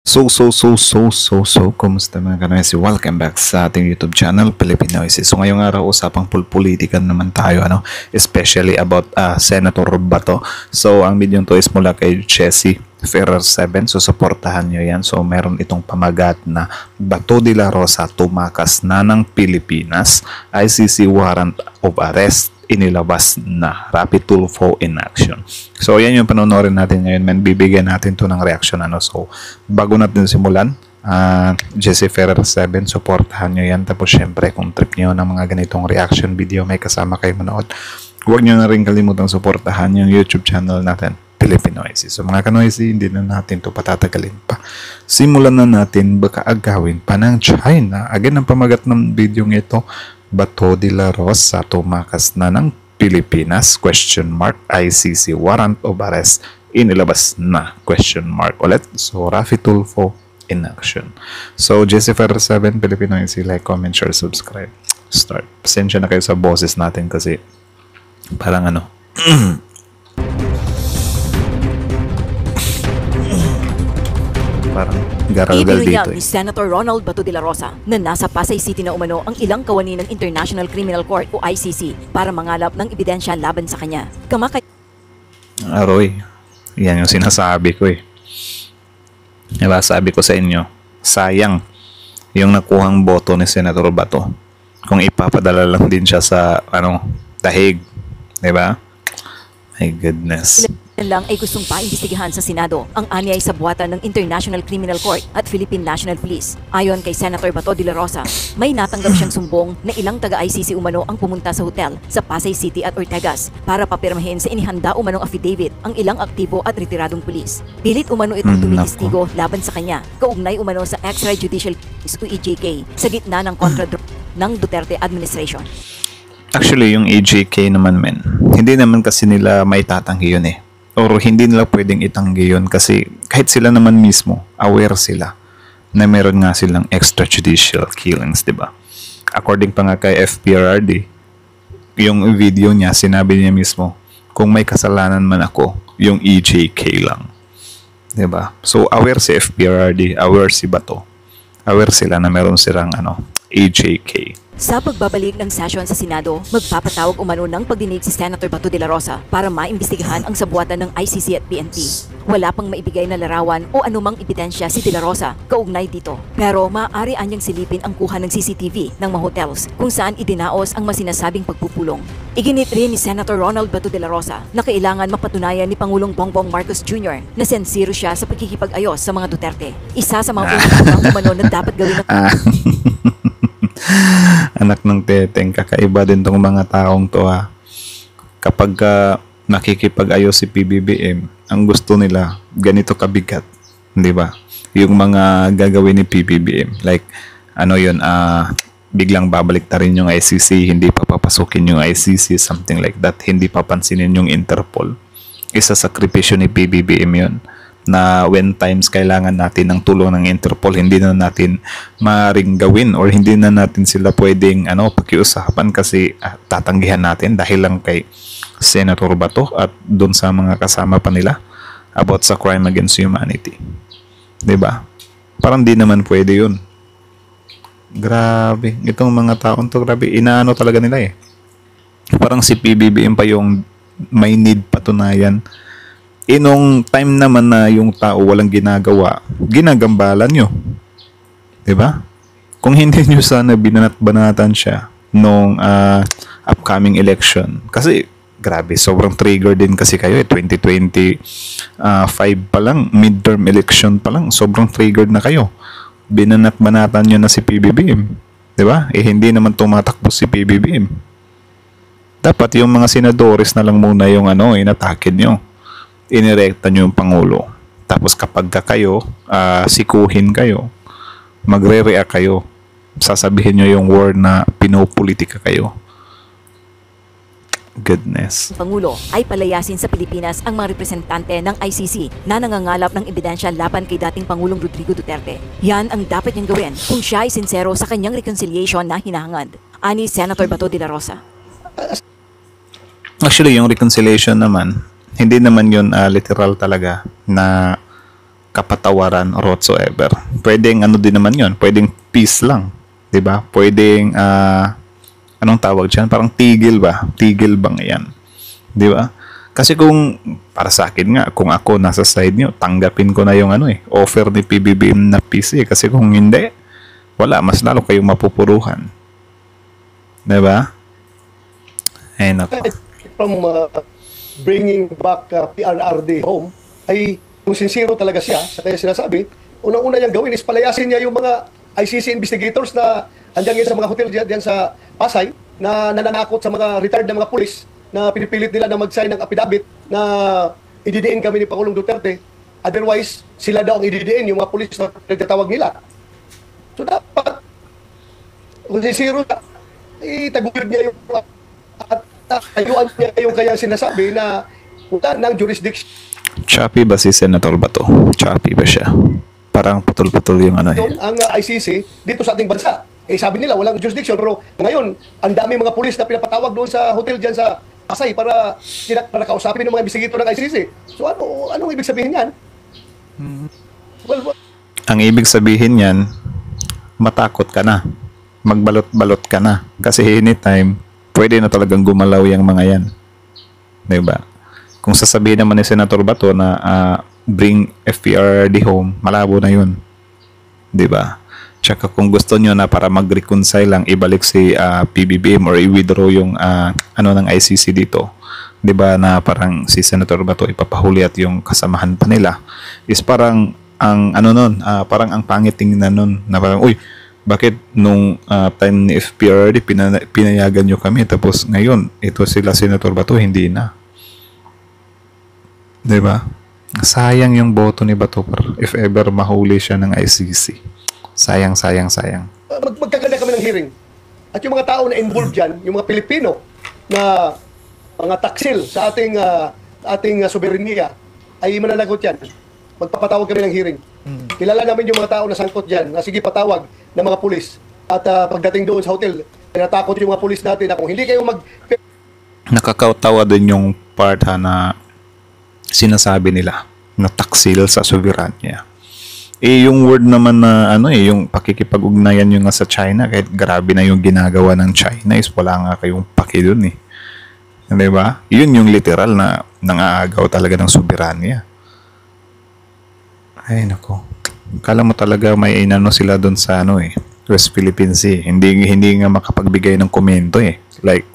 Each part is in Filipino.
Kumusta mga kanoysi? Welcome back sa ating YouTube channel, Philippine Noises. So ngayong araw, usapang politikan naman tayo, especially about Senator Bato. So ang video to is mula kay Jessie Ferrer 7. So supportahan nyo yan. So meron itong pamagat na Bato de la Rosa tumakas na ng Pilipinas, ICC warrant of arrest inilabas na, rapid tulfo in action. So yan yung panonorin natin ngayon, man. Bibigyan natin to ng reaction. So bago natin simulan, Jessie Ferrer 7, supportahan nyo yan. Tapos syempre kung trip nyo ng mga ganitong reaction video, may kasama kayo manood, huwag nyo na rin kalimutang supportahan yung YouTube channel natin, Philippine Noises. So mga kanoisy, hindi na natin to patatagalin pa. Simulan na natin, baka agawin pa ng China. Again, ang pamagat ng video ito, Bato de la Rosa tumakas na ng Pilipinas, ? ICC warrant of arrest inilabas na, ? Ulit, so Rafi Tulfo in action. So Jessie Ferrer 7, Philippine Noises, like, comment, share, subscribe. Start. Pasensya na kayo sa boses natin kasi parang parang garalgal dito. Ni Senator Ronald Bato de la Rosa na nasa Pasay City na umano ang ilang kawani ng International Criminal Court o ICC para mangalap ng ebidensya laban sa kanya. Aroy, yan yung sinasabi ko eh. Diba, sabi ko sa inyo, sayang yung nakuhang boto ni Senator Bato kung ipapadala lang din siya sa Dahig. Diba? My goodness. Lang ay gustong paimbestigahan sa Senado ang anyay sa buwatan ng International Criminal Court at Philippine National Police. Ayon kay Senator Bato de la Rosa, may natanggap siyang sumbong na ilang taga-ICC umano ang pumunta sa hotel sa Pasay City at Ortegas para papirmahin sa inihanda umanong affidavit ang ilang aktibo at retiradong pulis. Pilit umano itong tumitistigo laban sa kanya, kaugnay umano sa extrajudicial case o EJK sa gitna ng kontra ng Duterte administration. Actually, yung EJK naman, hindi naman kasi nila may tatanggi yun eh. Or hindi nila pwedeng itanggi yun kasi kahit sila naman mismo, aware sila na meron nga silang extrajudicial killings, diba? According pa nga kay FPRRD, yung video niya, sinabi niya mismo, kung may kasalanan man ako, yung EJK lang. Diba? So, aware si FPRRD, aware si Bato. Aware sila na meron silang EJK. Sa pagbabalik ng session sa Senado, magpapatawag umano ng pagdinig si Senator Bato de la Rosa para maimbestigahan ang sabuatan ng ICC at PNP. Wala pang maibigay na larawan o anumang ebidensya si de la Rosa kaugnay dito. Pero maaari anyang silipin ang kuha ng CCTV ng mga hotels kung saan idinaos ang masinasabing pagpupulong. Iginit rin ni Senator Ronald Bato de la Rosa na kailangan mapatunayan ni Pangulong Bongbong Marcos Jr. na sensiro siya sa pagkikipag-ayos sa mga Duterte. Isa sa mga unang umano na dapat gawin Anak ng teteng, kakaiba din tong mga taong to ha. Kapag nakikipag-ayos si PBBM, ang gusto nila ganito kabigat, di ba? Yung mga gagawin ni PBBM, like biglang babalik ta rin yung ICC, hindi pa papasukin yung ICC, something like that, hindi papansinin yung Interpol. Isa sakripisyo ni PBBM yun, na when times kailangan natin ng tulong ng Interpol, hindi na natin maaaring gawin or hindi na natin sila pwedeng pakiusapan kasi tatanggihan natin dahil lang kay Senator Bato at doon sa mga kasama pa nila about sa crime against humanity. 'Di ba? Parang di naman pwede yun. Grabe. Itong mga taon to, grabe. Inaano talaga nila eh. Parang si PBBM pa yung may need patunayan. Nung time naman na yung tao walang ginagawa, ginagambalan nyo. Diba? Kung hindi nyo sana binanat-banatan siya nung upcoming election. Kasi, grabe, sobrang trigger din kasi kayo eh. 2025 pa lang, midterm election pa lang, sobrang triggered na kayo. Binanat-banatan nyo na si PBBM. Diba? Hindi naman tumatakbo si PBBM. Dapat yung mga senadores na lang muna yung inatake nyo. Inirekta nyo yung Pangulo. Tapos kapag kayo, sikuhin kayo, magre-react kayo, sasabihin nyo yung word na pinopolitika kayo. Goodness. Pangulo ay palayasin sa Pilipinas ang mga representante ng ICC na nangangalap ng ebidensya laban kay dating Pangulong Rodrigo Duterte. Yan ang dapat niyang gawin kung siya ay sincero sa kanyang reconciliation na hinahangad. Ani Senator Bato de la Rosa. Actually, yung reconciliation naman, hindi naman yun literal talaga na kapatawaran or whatsoever. Pwedeng ano din naman yun, pwedeng peace lang. 'Di ba? Pwedeng, anong tawag dyan? Parang tigil ba? Tigil bang yan? 'Di ba? Kasi kung, para sa akin nga, kung ako nasa side nyo, tanggapin ko na yung offer ni PBBM na peace eh. Kasi kung hindi, wala, mas lalo kayong mapupuruhan. 'Di ba? Ay, nako. From bringing back PRRD home, ay kung sincero talaga siya sa kaya sinasabi, unang-una niyang gawin is palayasin niya yung mga ICC investigators na andyan sa mga hotel diyan sa Pasay na nananakot sa mga retired na mga pulis na pinipilit nila na mag-sign ng affidavit na ididiin kami ni Pangulong Duterte. Otherwise, sila daw ang ididiin, yung mga pulis na nagtatawag nila. So dapat, kung sincero na, itaguyod niya yung at ayuan niya yung kaya sinasabi na wala ng jurisdiction. Choppy ba si Senator Bato? Choppy ba siya? Parang putol-putol yung Ang ICC dito sa ating bansa. Sabi nila walang jurisdiction, pero ngayon ang dami mga pulis na pinapatawag doon sa hotel diyan sa Pasay para kausapin ng mga investigator ng ICC. So anong ibig sabihin yan? Well, ang ibig sabihin yan, matakot ka na. Magbalot-balot ka na. Kasi anytime, pwede na talagang gumalaw yung mga yan. Diba? Kung sasabihin naman ni Senator Bato na bring FPRD home, malabo na yun. Diba? Tsaka kung gusto nyo na para mag-reconcile lang, ibalik si PBBM or i-withdraw yung ng ICC dito. Diba na parang si Senator Bato ipapahuli at yung kasamahan pa nila is parang ang parang ang pangit tingnan nun na parang, uy, bakit nung time ni FPRD pinayagan nyo kami tapos ngayon ito sila Senator Bato hindi na. 'Di ba? Sayang yung boto ni Bato if ever mahuli siya ng ICC. Sayang. Magkaganda kami ng hearing. At yung mga tao na involved diyan, yung mga Pilipino na mga taksil sa ating soberenya ay mananagot yan. Magpapatawag kami ng hearing. Kilala namin yung mga tao na sangkot diyan na sige patawag ng mga pulis. At pagdating doon sa hotel, tinatakot yung mga pulis natin na kung hindi kayo nakakatawa din yung part na sinasabi nila na taksil sa soberanya. Yung word naman na yung pakikipag-ugnayan yung nga sa China, kahit grabe na yung ginagawa ng China, is wala nga kayong paki dun eh. Diba? Yun yung literal na nangaagaw talaga ng soberanya. Ay nako. Kala mo talaga may sila doon sa West Philippine Sea. Hindi nga makapagbigay ng komento eh. Like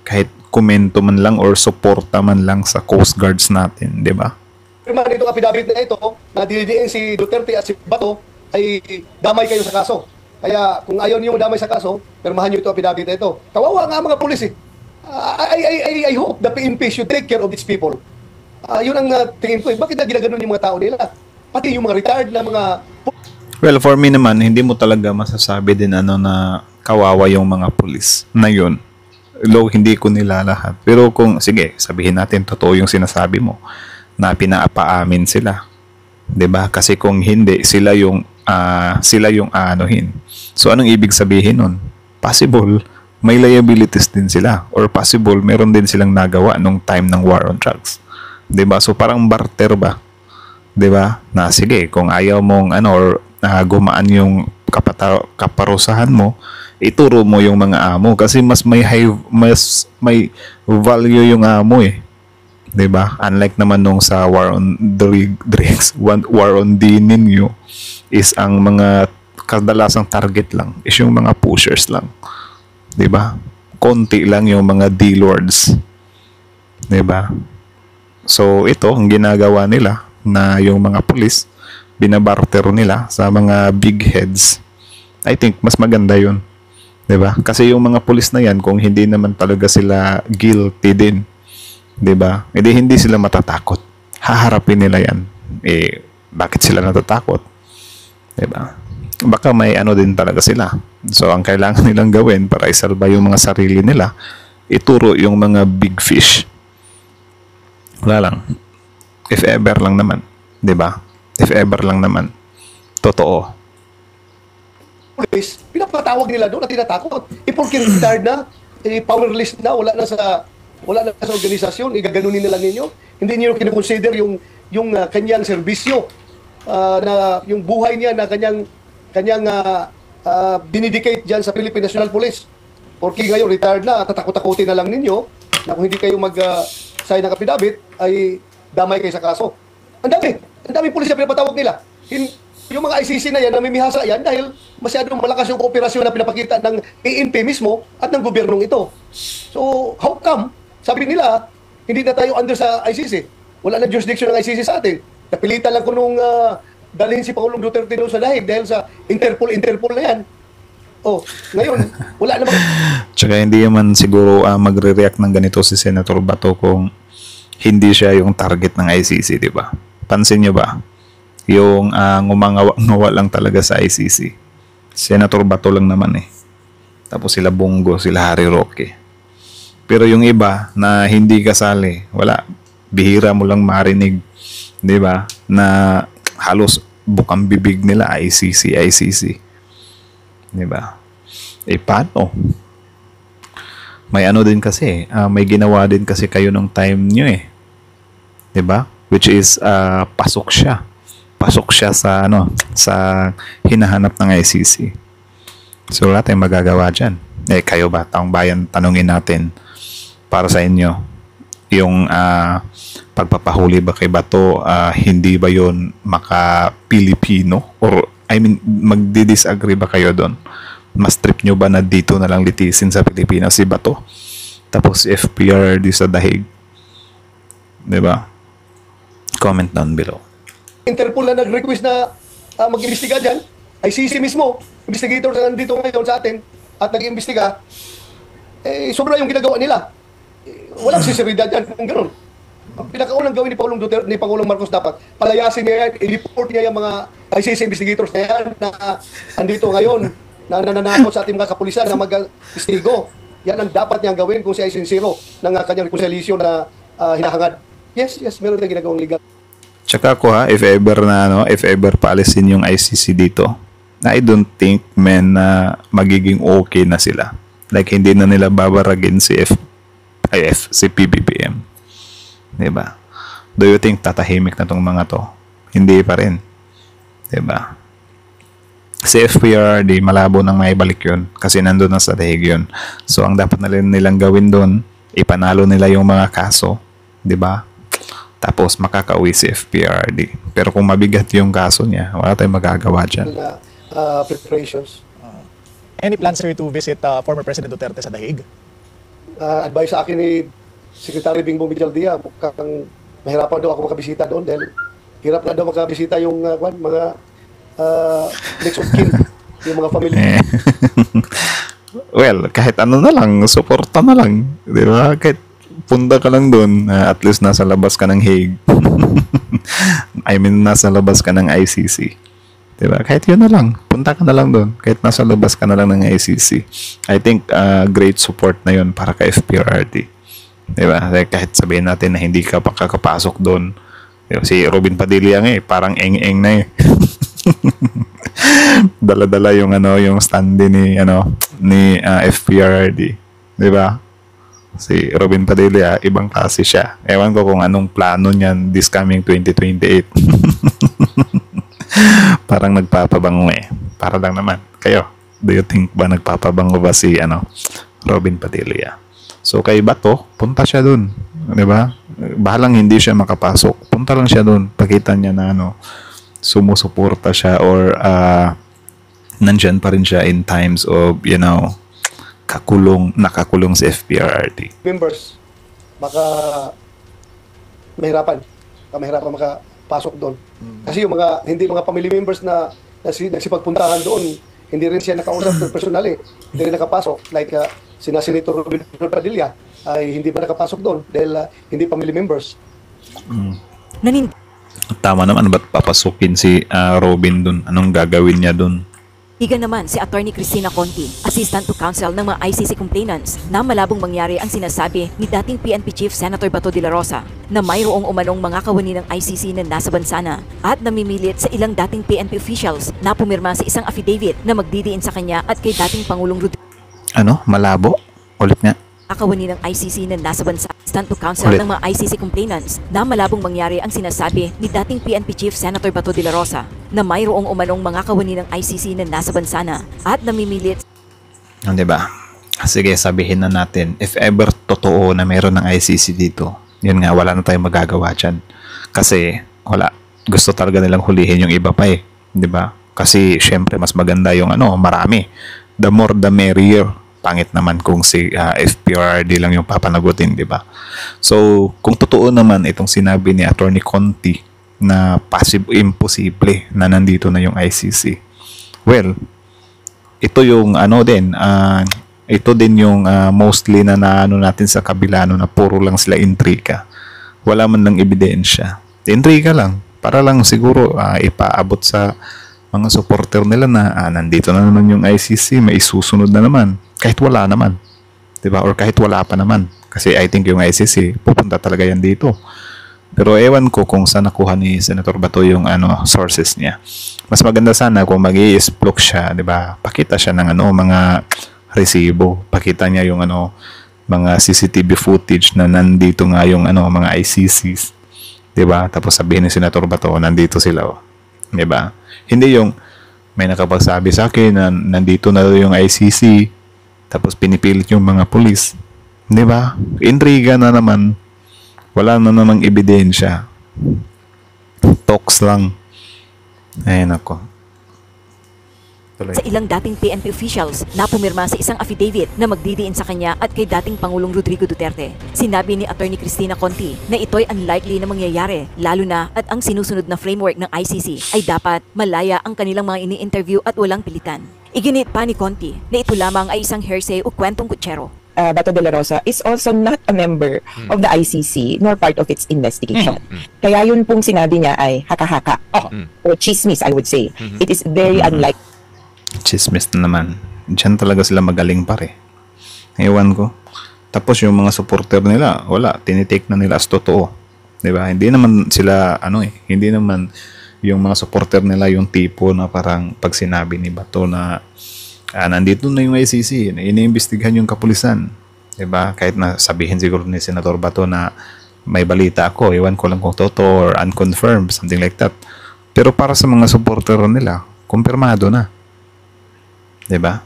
kahit komento man lang or suporta man lang sa Coast Guards natin, 'di ba? Pirma nitong affidavit na ito na dinidiin si Duterte at si Bato ay damay kayo sa kaso. Kaya kung ayaw niyo damay sa kaso, pirmahan niyo itong affidavit na ito. Kawawa nga mga pulis eh. I hope the PNP should take care of these people. Yun ang tingin ko eh. Bakit na ginaganon yung mga tao nila? Pati yung mga retired na mga... Well, for me naman, hindi mo talaga masasabi din na kawawa yung mga pulis na yun. Hindi ko nila lahat. Pero kung, sige, sabihin natin, totoo yung sinasabi mo, na pinapaamin sila. 'Di ba? Kasi kung hindi, sila yung aanuhin. So, anong ibig sabihin nun? Possible, may liabilities din sila. Or possible, meron din silang nagawa nung time ng war on drugs. 'Di ba? So, parang barter ba? 'Di ba? Na sige, kung ayaw mong or gumaan yung kaparusahan mo, ituro mo yung mga amo kasi mas may value yung amo eh. 'Di ba? Unlike naman nung sa war on drugs, war on ninyo is ang mga kadalasang target lang is yung mga pushers lang. 'Di ba? Konti lang yung mga D-lords. 'Di ba? So ito ang ginagawa nila na yung mga pulis binabarter nila sa mga big heads. I think mas maganda 'yun. 'Di ba? Kasi yung mga pulis na 'yan kung hindi naman talaga sila guilty din, 'di ba? Hindi sila matatakot. Haharapin nila 'yan. Bakit sila natatakot? 'Di ba? Baka may din talaga sila. So ang kailangan nilang gawin para isalba yung mga sarili nila, ituro yung mga big fish. Wala lang. If ever lang naman, 'di ba? If ever lang naman. Totoo. Police, pinapatawag nila doon at tinatakot. Porque retired na, powerless na, wala na sa organisasyon, igaganunin na lang ninyo. Hindi niyo kinoconsider yung kanyang serbisyo na yung buhay niya na kanyang dinidicate diyan sa Philippine National Police. Porque ngayon retired na, tatakot-takutin na lang ninyo na kung hindi kayo mag-sign ng affidavit ay damay kayo sa kaso. Ang dami pulis na pinapatawag nila. Yung mga ICC na yan, namimihasa yan dahil masyadong malakas yung kooperasyon na pinapakita ng PNP mismo at ng gobyernong ito. So, how come? Sabi nila, hindi na tayo under sa ICC. Wala na jurisdiction ng ICC sa atin. Napilitan lang ko nung dalhin si Pangulong Duterte doon sa dahig dahil sa Interpol na yan. Oh, ngayon, wala naman. Tsaka hindi naman siguro magre-react ng ganito si Senator Bato kung hindi siya yung target ng ICC, di ba? Pansin niyo ba? Yung ngumangawa lang talaga sa ICC. Senator Bato lang naman eh. Tapos sila Bongo, sila Harry Roque. Pero yung iba na hindi kasali, wala. Bihira mo lang marinig, di ba? Na halos bukang bibig nila ICC. Di ba? Eh, paano? May ano din kasi, may ginawa din kasi kayo nung time nyo eh. Di ba? Which is, pasok siya sa sa hinahanap ng ICC. So wala tayong magagawa dyan. Eh kayo ba, taong bayan, tanungin natin para sa inyo yung pagpapahuli ba kay Bato, hindi ba yon maka-Pilipino? Or I mean, magdi-disagree ba kayo doon? Mas trip nyo ba na dito na lang litisin sa Pilipinas si Bato? Tapos FPRD sa dahig? Diba? Comment down below. Interpol na nag-request na mag-imbestiga dyan. ICC mismo, investigator na nandito ngayon sa atin at nag-imbestiga. Eh, sobra yung ginagawa nila. Walang sinseridad dyan kung gano'n. Ang pinakaunang gawin ni Pangulong Duterte, ni Pangulong Marcos dapat, palayasin niya yan, i-report niya yung mga ICC investigators na yan na andito ngayon, na nananakot sa ating mga kapulisan na mag-istigo. Yan ang dapat niyang gawin kung siya ay sincero ng kanyang reconciliation na hinahangad. Yes, meron na ginagawang legal. Tsaka ako if ever paalisin yung ICC dito, I don't think na magiging okay na sila. Like hindi na nila babaragin si si PBBM. Diba? Do you think tatahimik na tong mga to? Hindi pa rin. Diba? Si FPRD, malabo nang maibalik yun kasi nandun na sa dahig yun. So, ang dapat na nilang gawin doon, ipanalo nila yung mga kaso. Diba? Tapos, makakauwi si FPRD. Pero kung mabigat yung kaso niya, wala tayong magagawa dyan. Preparations. Any plans sir to visit former President Duterte sa dahig? Advice sa akin ni Secretary Bingbong Villaldia, mukhang mahirapan daw ako makabisita doon dahil hirap na daw makabisita yung mga next of kin, yung mga family. Well, kahit ano na lang, suporta na lang. Di ba? Kahit punta ka lang doon, at least nasa labas ka ng Hague. I mean, nasa labas ka ng ICC. Di ba? Kahit yun na lang. Punta ka na lang doon. Kahit nasa labas ka na lang ng ICC. I think great support na yun para kay FPRD. Di ba? Kahit sabihin natin na hindi ka pa kakapasok doon. Si Robin Padilla nga parang eng-eng na eh. Dala-dala yung yung stand ni FPRD. Di ba? Si Robin Padilla, ibang klase siya. Ewan ko kung anong plano niyan this coming 2028. Parang nagpapabango eh. Para lang naman. Kayo, do you think ba nagpapabango ba si Robin Padilla? So kay Bato, punta siya dun. Di ba? Bahalang hindi siya makapasok. Punta lang siya dun. Pakita niya na sumusuporta siya or nandyan pa rin siya in times of, nakakulong si FPRD. Members, mahirapan makapasok doon. Kasi yung hindi mga family members na nagsipagpuntahan doon, hindi rin siya nakausap personally, hindi rin nakapasok. Like sina Senator Robin Padilla ay hindi ba nakapasok doon dahil hindi family members. Tama naman, ba't papasukin si Robin doon? Anong gagawin niya doon? Higa naman si Attorney Cristina Conti, Assistant to Counsel ng mga ICC complainants, na malabong mangyari ang sinasabi ni dating PNP Chief Senator Bato de la Rosa na mayroong umanong mga kawani ng ICC na nasa bansa na at namimilit sa ilang dating PNP officials na pumirma sa isang affidavit na magdidiin sa kanya at kay dating Pangulong Rodrigo. Malabo? Ulit nga. kakawani ng ICC na nasa bansa. Stand to counsel Ulit. ng mga ICC complainants na malabong mangyari ang sinasabi ni dating PNP Chief Senator Bato de la Rosa na mayroong umanong mga kawani ng ICC na nasa bansa na at namimilit Di ba? Sige, sabihin na natin, if ever totoo na meron ng ICC dito, yun nga, wala na tayong magagawa dyan. Kasi, wala. Gusto talaga nilang hulihin yung iba pa eh. Di ba? Kasi, syempre, mas maganda yung marami. The more the merrier. Pangit naman kung si FPRD lang yung papanagutin, di ba? So, kung totoo naman itong sinabi ni Attorney Conti na imposible na nandito na yung ICC, well, ito yung ito din yung mostly na naano natin sa kabila na puro lang sila intriga. Wala man lang ebidensya. Intriga lang. Para lang siguro ipaabot sa mga supporter nila na nandito na naman yung ICC, may isusunod na naman. Kahit wala naman. Diba? Or kahit wala pa naman. Kasi I think yung ICC, pupunta talaga yan dito. Pero ewan ko kung saan nakuha ni Senator Bato yung sources niya. Mas maganda sana kung mag-i-explore siya, 'di ba? Pakita siya ng mga resibo, pakita niya yung mga CCTV footage na nandito nga yung mga ICCs, 'di ba? Tapos sabihin ni Senator Bato, nandito sila, 'di ba? Hindi yung may nakapagsabi sa akin na nandito na yung ICC, tapos pinipilit yung mga pulis, 'di ba? Intriga na naman. Wala na namang ebidensya. Talks lang. Ay, nako. Tuloy. sa ilang dating PNP officials na pumirma sa isang affidavit na magdidiin sa kanya at kay dating Pangulong Rodrigo Duterte. Sinabi ni Attorney Cristina Conti na ito'y unlikely na mangyayari, lalo na at ang sinusunod na framework ng ICC ay dapat malaya ang kanilang mga ini-interview at walang pilitan. Iginit pa ni Conti na ito lamang ay isang hearsay o kwentong kutsero. Bato de la Rosa is also not a member of the ICC nor part of its investigation. Kaya yun pong sinabi niya ay haka-haka or chismis, I would say. It is very unlikely. Chismis na naman. Diyan talaga sila magaling pare. Ewan ko. Tapos yung mga supporter nila, wala. Tinitake na nila as totoo. Diba? Hindi naman sila, hindi naman yung mga supporter nila yung tipo na parang pag sinabi ni Bato na nandito na yung ICC, iniimbestigahan yung kapulisan. Diba? Kahit na sabihin siguro ni Senator Bato na may balita ako, iwan ko lang kung totoo or unconfirmed, something like that. Pero para sa mga supporter nila, kumpirmado na. Diba?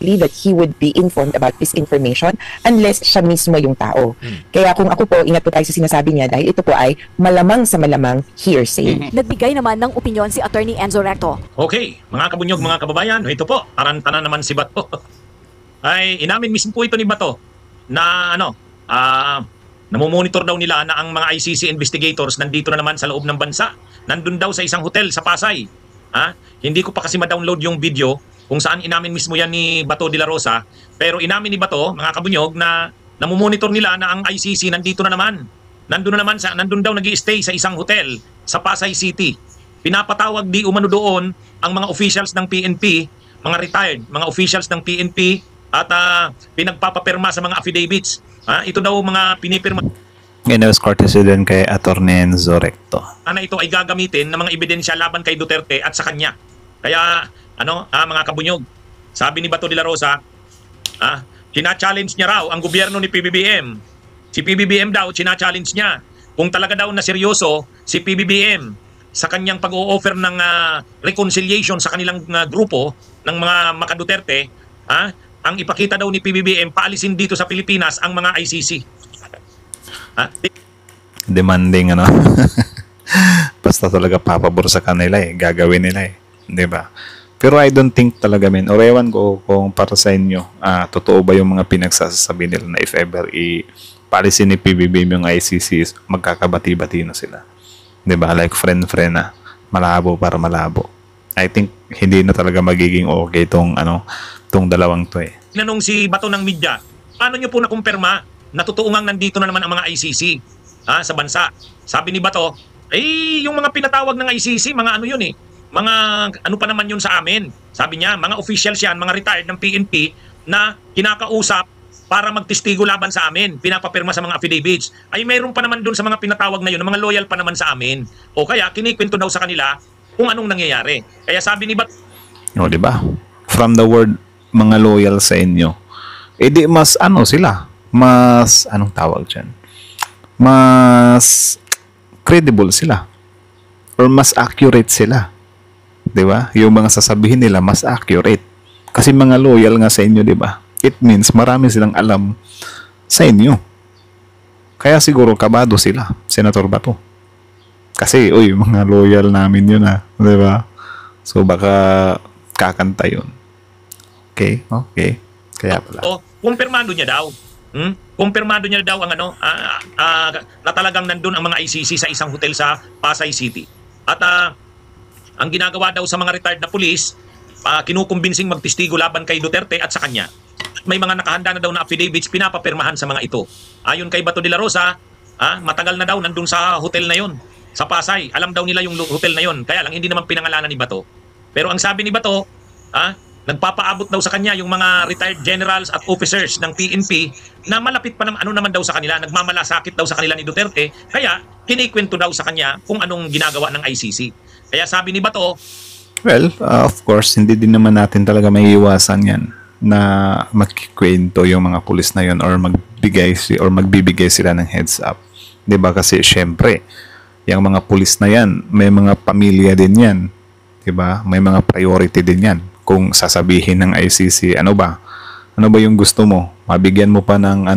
That he would be informed about this information unless siya mismo yung tao. Kaya kung ako po, ingat po tayo sa sinasabi niya dahil ito po ay malamang sa malamang hearsay. Nagbigay naman ng opinyon si Attorney Enzo Recto. Okay, mga kabunyog, mga kababayan, ito po, tarantana naman si Bato. Ay, inamin mismo po ito ni Bato na namomonitor daw nila na ang mga ICC investigators nandito na naman sa loob ng bansa. Nandun daw sa isang hotel sa Pasay. Hindi ko pa kasi ma-download yung video kung saan inamin mismo yan ni Bato de la Rosa. Pero inamin ni Bato, mga kabunyog, na namomonitor nila na ang ICC nandito na naman. Nandun daw nag-i-stay sa isang hotel sa Pasay City. Pinapatawag di umano doon ang mga officials ng PNP, mga retired, mga officials ng PNP at pinagpapapirma sa mga affidavits. Ito daw mga pinipirma. Ngayon was courtesy din kay Attorney Enzo Recto. Na ito ay gagamitin ng mga ebidensya laban kay Duterte at sa kanya. Kaya, mga kabunyog, sabi ni Bato de la Rosa, china-challenge niya raw ang gobyerno ni PBBM. Si PBBM daw, china-challenge niya. Kung talaga daw na seryoso si PBBM sa kanyang pag-o-offer ng reconciliation sa kanilang grupo ng mga maka-Duterte, ang ipakita daw ni PBBM, paalisin dito sa Pilipinas ang mga ICC. Demanding basta talaga papabor sa kanila gagawin nila 'di ba? Pero I don't think talaga or ewan ko kung para sa inyo totoo ba yung mga pinagsasabi nila na if ever policy ni PBBM yung ICC magkakabati-bati na sila, 'di ba? Like friend na malabo para malabo. I think hindi na talaga magiging okay tong dalawang to Tinanong si Bato ng media, paano nyo po nakumpirma na totoo ngang nandito na naman ang mga ICC sa bansa? Sabi ni Bato, yung mga pinatawag ng ICC, mga yun mga ano pa naman yun sa amin. Sabi niya, mga officials yan, mga retired ng PNP na kinakausap para magtestigo laban sa amin, pinapapirma sa mga affidavits. Ay mayroon pa naman dun sa mga pinatawag na yun, mga loyal pa naman sa amin. O kaya kinikwento daw sa kanila kung anong nangyayari. Kaya sabi ni Bato, di ba? From the word mga loyal sa inyo, di mas ano sila, mas anong tawag dyan? Mas credible sila or mas accurate sila. 'Di ba? Yung mga sasabihin nila mas accurate. Kasi mga loyal nga sa inyo, 'di ba? It means marami silang alam sa inyo. Kaya siguro kabado sila, Senator Bato. Kasi, mga loyal namin yun 'di ba? So baka kakanta yun. Okay? Kaya pala. Kumpirmado niya daw. Kumpirmado niya daw ang na talagang nandun ang mga ICC sa isang hotel sa Pasay City. At ang ginagawa daw sa mga retired na pulis, kinukumbinsing magtestigo laban kay Duterte at sa kanya. May mga nakahanda na daw na affidavits pinapapirmahan sa mga ito. Ayon kay Bato de la Rosa, matagal na daw nandun sa hotel na yon sa Pasay. Alam daw nila yung hotel na yon. Kaya lang hindi naman pinangalanan ni Bato. Pero ang sabi ni Bato, nagpapaabot daw sa kanya yung mga retired generals at officers ng PNP na malapit pa naman daw sa kanila, nagmamalasakit daw sa kanila ni Duterte, kaya kinikwento daw sa kanya kung anong ginagawa ng ICC. Kaya sabi ni Bato, well, of course, hindi din naman natin talaga maiiwasan yan na magkikwento yung mga pulis na yon or magbibigay sila ng heads up. 'Di ba? Kasi syempre, yung mga pulis na yan, may mga pamilya din yan. 'Di ba? May mga priority din yan. Kung sasabihin ng ICC, ano ba yung gusto mo? Mabigyan mo pa ng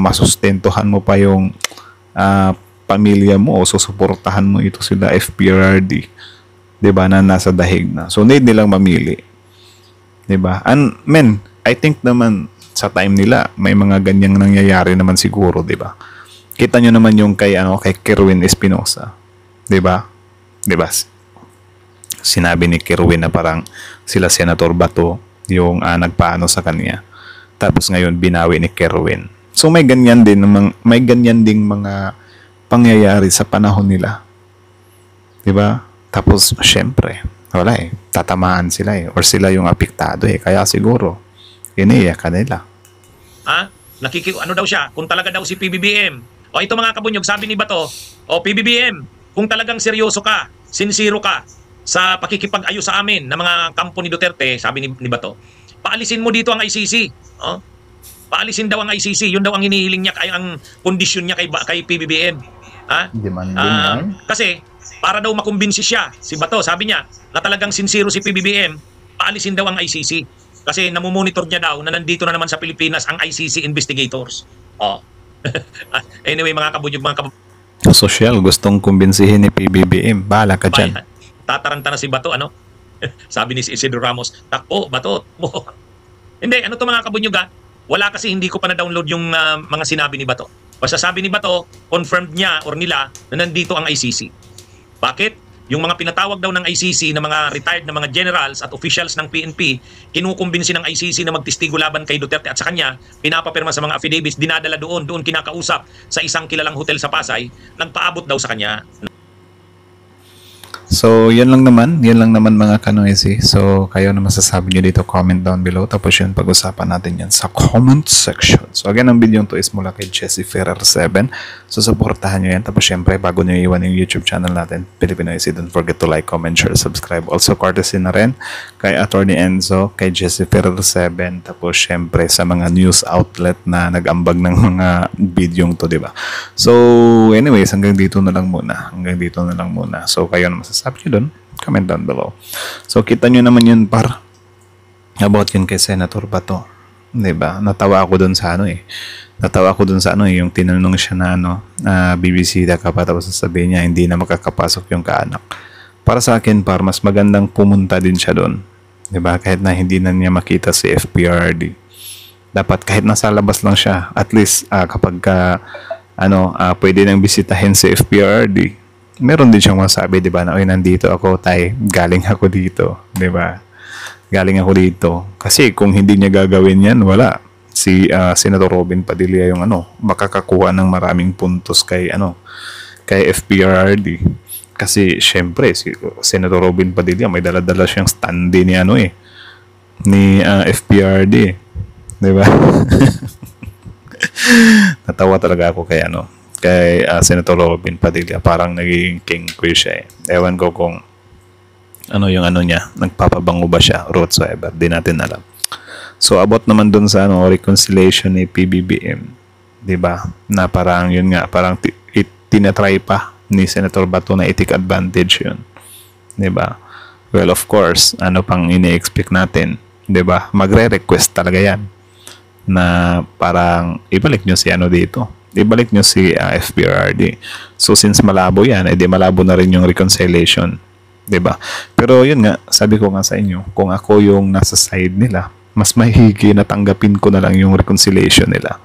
masustentuhan mo pa yung pamilya mo o susuportahan mo ito sila FPRRD, 'di ba, na nasa dahig na. So need nilang mamili. 'Di ba? And I think naman sa time nila may mga ganyang nangyayari naman siguro, 'di ba? Kita nyo naman yung kay Kerwin Espinosa, 'di ba? 'Di ba? Sinabi ni Kerwin na parang sila Senator Bato yung nagpaano sa kanya. Tapos ngayon binawi ni Kerwin. So may ganyan ding mga pangyayari sa panahon nila. 'Di ba? Tapos syempre, wala tatamaan sila or sila yung apektado Kaya siguro iniiyak kanila. Ano daw siya? Kung talaga daw si PBBM. Ito mga kabunyog, sabi ni Bato, PBBM, kung talagang seryoso ka, sincero ka sa pakikipag-ayos sa amin ng mga kampo ni Duterte, sabi ni Bato, paalisin mo dito ang ICC. Paalisin daw ang ICC. Yun daw ang hinihiling niya, ang kondisyon niya kay PBBM. Kasi para daw makumbinsi siya, si Bato, sabi niya, na talagang sincero si PBBM, paalisin daw ang ICC. Kasi namumonitor niya daw na nandito na naman sa Pilipinas ang ICC investigators. Anyway, mga kabunyog, Social, gustong kumbinsihin ni PBBM. Bahala ka dyan. Tataranta na si Bato, sabi ni Isidro Ramos, takbo, Bato. Hindi, to mga kabunyog, wala kasi, hindi ko pa na-download yung mga sinabi ni Bato. Basta sabi ni Bato, confirmed niya or nila na nandito ang ICC. Bakit? Yung mga pinatawag daw ng ICC na mga retired na mga generals at officials ng PNP, kinukumbinsi ng ICC na magtestigo laban kay Duterte at sa kanya, pinapapirma sa mga affidavits, dinadala doon kinakausap sa isang kilalang hotel sa Pasay, nagpaabot daw sa kanya. So, yan lang naman mga kanoisi. So, kayo na masasabi nyo dito, comment down below. Tapos yun, pag-usapan natin yan sa comment section. So, again, ang video to is mula kay Jesse Ferrer 7. So, supportahan nyo yan. Tapos, syempre, bago nyo iwan yung YouTube channel natin, Pilipinoisi, don't forget to like, comment, share, subscribe. Also, courtesy na rin kay Attorney Enzo, kay Jesse Ferrer 7. Tapos, syempre, sa mga news outlet na nag-ambag ng mga video to, diba? So, anyways, hanggang dito na lang muna. So, kayo na masasabi nyo dun, comment down below. So, kita nyo naman yun about yun kay Senator Bato. Diba? Natawa ako dun sa yung tinanong siya na bibisita ka pa, tapos sasabihin niya hindi na makakapasok yung kaanak. Para sa akin, mas magandang pumunta din siya dun. Diba? Kahit na hindi na niya makita si FPRD. Dapat kahit nasa labas lang siya, at least kapag pwede nang bisitahin si FPRD, meron din siyang masabi, di ba, na nandito ako, galing ako dito, di ba? Galing ako dito. Kasi kung hindi niya gagawin yan, wala. Si Senator Robin Padilla yung makakakuha ng maraming puntos kay FPRRD. Kasi syempre si Senator Robin Padilla may dala-dala siyang standi ni FPRRD, di ba? Natawa talaga ako kay Senator Robin Padilla. Parang naging king quiz siya Ewan ko kung yung niya, nagpapabango ba siya or whatsoever, di natin alam. So about naman dun sa ano, reconciliation ni PBBM, 'di ba? Na parang yun nga, parang tinatry pa ni Senator Bato na i-take advantage yun. 'Di ba? Well, of course, ano pang ini-expect natin, 'di ba? Magre-request talaga 'yan na parang ibalik nyo si ano dito. Ibalik nyo si FBRD. So since malabo 'yan, edi malabo na rin yung reconciliation. 'Di ba? Pero yun nga, sabi ko nga sa inyo, kung ako yung nasa side nila, mas mahigi na tanggapin ko na lang yung reconciliation nila.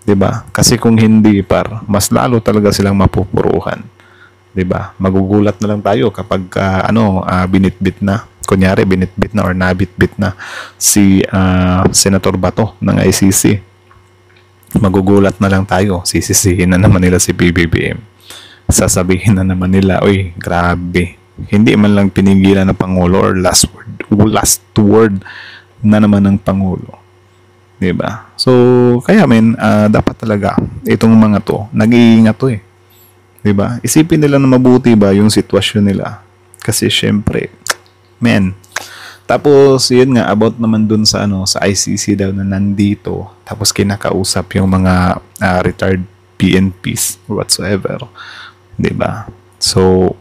'Di ba? Kasi kung hindi mas lalo talaga silang mapupuruhan. 'Di ba? Magugulat na lang tayo kapag binitbit na, kunyari binitbit na or nabitbit na si Senator Bato ng ICC. Magugulat na lang tayo, sisisihin na naman nila si PBBM. Sasabihin na naman nila, "Uy, grabe. Hindi man lang pinigilan ng Pangulo or last word na naman ng Pangulo." 'Di ba? So, kaya dapat talaga itong mga to, nag-iingat to 'Di ba? Isipin nila na mabuti ba yung sitwasyon nila. Kasi syempre, tapos yun nga about naman dun sa sa ICC daw na nandito, tapos kinakausap yung mga retired PNPs or whatsoever. 'Di ba? So,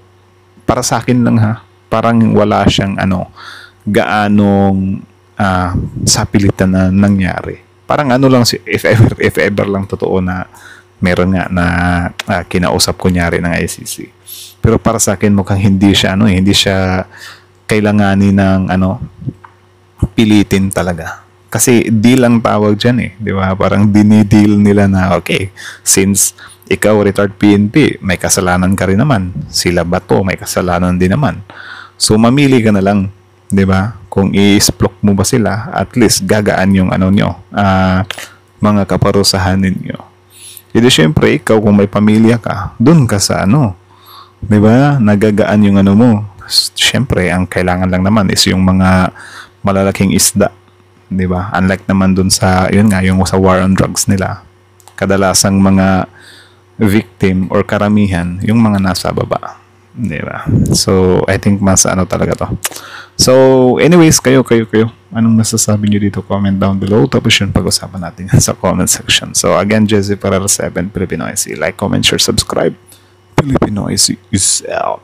para sa akin lang parang wala siyang gaanong sapilitan na nangyari. Parang lang if ever lang totoo na meron nga na kinausap kunyari ng ICC. Pero para sa akin mukhang hindi siya hindi siya kailanganin ng pilitin talaga. Kasi deal ang tawag diyan 'di ba? Parang dinideal nila na okay, since ikaw retired PNP, may kasalanan ka rin naman. Sila Bato, may kasalanan din naman. So mamili ka na lang, 'di ba? Kung i-splok mo ba sila, at least gagaan yung mga kaparusahan ninyo. Hindi syempre ikaw kung may pamilya ka, doon ka sa 'di ba? Nagagaan yung mo. Syempre ang kailangan lang naman is yung mga malalaking isda, 'di ba? Unlike naman doon sa yung sa war on drugs nila. Kadalasang mga victim or karamihan yung mga nasa baba. 'Di ba? So, I think mas talaga to. So, anyways, kayo. Anong masasabi niyo dito? Comment down below. Tapos yun, pag-usapan natin sa comment section. So, again, Jesse Parel 7, Filipinoise. Like, comment, share, subscribe. Filipinoise is out.